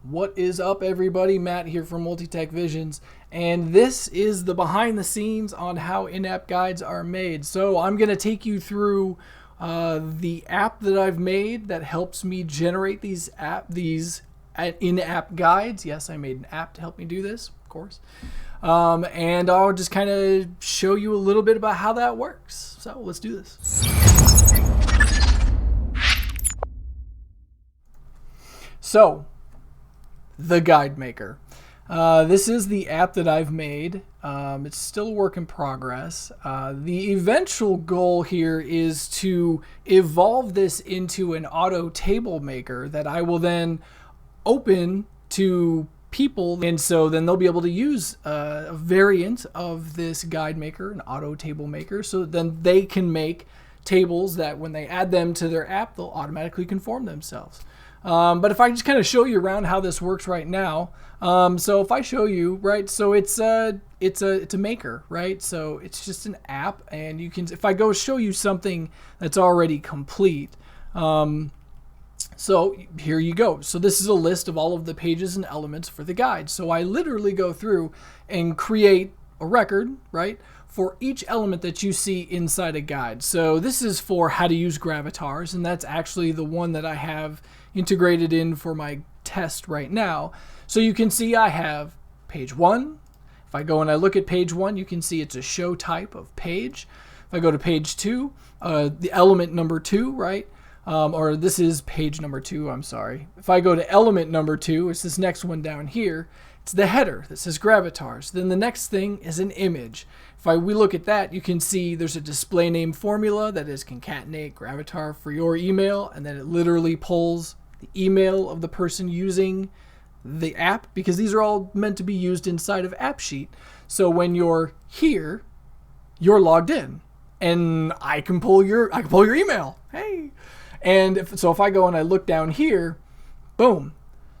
What is up, everybody? Matt here from MultiTech Visions, and this is the behind the scenes on how in-app guides are made. So I'm going to take you through the app that I've made that helps me generate these in-app guides. Yes, I made an app to help me do this, of course. And I'll just kind of show you a little bit about how that works. So let's do this. So, the Guide Maker. This is the app that I've made. It's still a work in progress. The eventual goal here is to evolve this into an auto table maker that I will then open to people, and so then they'll be able to use a variant of this guide maker, an auto table maker, so then they can make tables that when they add them to their app, they'll automatically conform themselves. But if I just kind of show you around how this works right now, so if I show you, right, so it's a maker, right? So it's just an app, and you can, if I go show you something that's already complete, so here you go. So this is a list of all of the pages and elements for the guide. So I literally go through and create a record, right, for each element that you see inside a guide. So this is for how to use gravitars, and that's actually the one that I have integrated in for my test right now. So you can see I have page 1. If I go and I look at page 1, you can see it's a show type of page. If I go to page 2, the element number 2, right? Or this is page number 2, I'm sorry. If I go to element number 2, it's this next one down here, it's the header that says gravitars. Then the next thing is an image. If we look at that, you can see there's a display name formula that is concatenate gravatar for your email, and then it literally pulls the email of the person using the app, because these are all meant to be used inside of AppSheet. So when you're here, you're logged in, and I can pull your email. Hey. And if I go and I look down here, boom.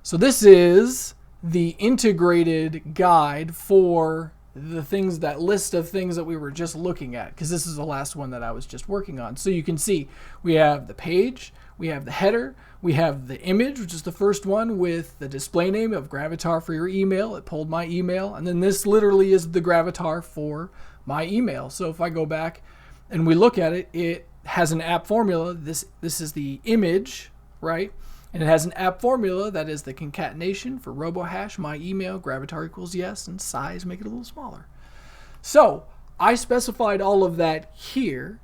So this is the integrated guide for the things, that list of things that we were just looking at, because this is the last one that I was just working on. So you can see we have the page, we have the header, we have the image, which is the first one with the display name of gravatar for your email. It pulled my email, and then this literally is the gravatar for my email. So if I go back and we look at it, it has an app formula. This is the image, right? And it has an app formula that is the concatenation for robohash, my email, gravatar equals yes, and size, make it a little smaller. So I specified all of that here,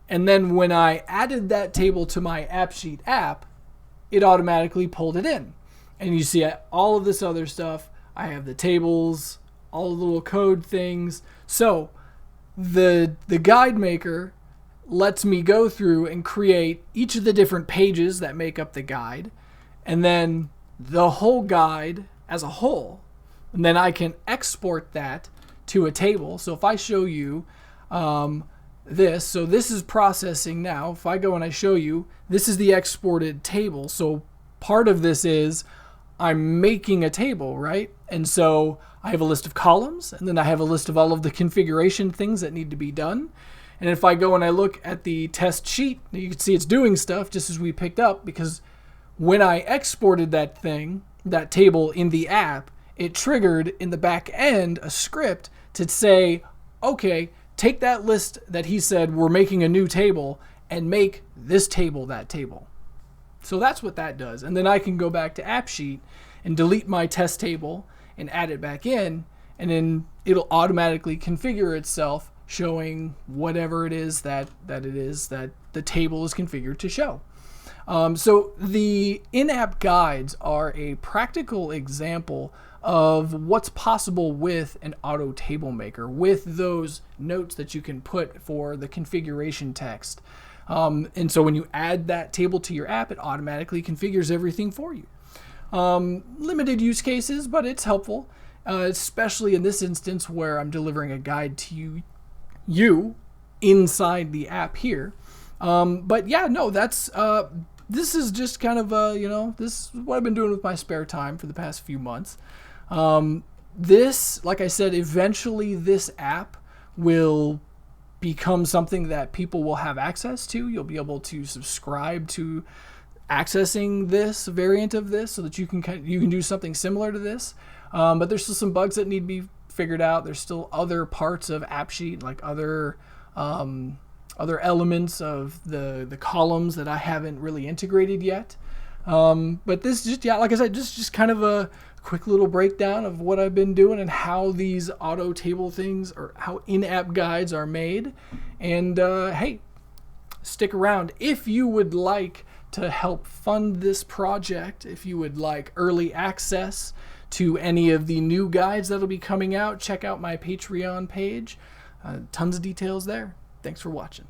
and then when I added that table to my AppSheet app, it automatically pulled it in. And you see all of this other stuff. I have the tables, all the little code things. So the guide maker lets me go through and create each of the different pages that make up the guide, and then the whole guide as a whole. And then I can export that to a table. So if I show you this, so this is processing now. If I go and I show you, this is the exported table. So part of this is I'm making a table, right? And so I have a list of columns, and then I have a list of all of the configuration things that need to be done. And if I go and I look at the test sheet, you can see it's doing stuff just as we picked up, because when I exported that table in the app, it triggered in the back end a script to say, okay, take that list that he said we're making a new table and make this table that table. So that's what that does. And then I can go back to AppSheet and delete my test table and add it back in, and then it'll automatically configure itself, showing whatever it is that the table is configured to show. So the in-app guides are a practical example of what's possible with an auto table maker, with those notes that you can put for the configuration text. And so when you add that table to your app, it automatically configures everything for you. Limited use cases, but it's helpful, especially in this instance where I'm delivering a guide to you inside the app here. But yeah, no, this is just kind of this is what I've been doing with my spare time for the past few months. This, like I said, eventually this app will become something that people will have access to. You'll be able to subscribe to accessing this variant of this so that you can do something similar to this. But there's still some bugs that need to be figured out. There's still other parts of AppSheet, like other elements of the columns that I haven't really integrated yet. But this just, yeah, like I said, just kind of a quick little breakdown of what I've been doing and how these auto table things, or how in-app guides are made. And hey, stick around if you would like to help fund this project. If you would like early access to any of the new guides that'll be coming out, check out my Patreon page. Tons of details there. Thanks for watching.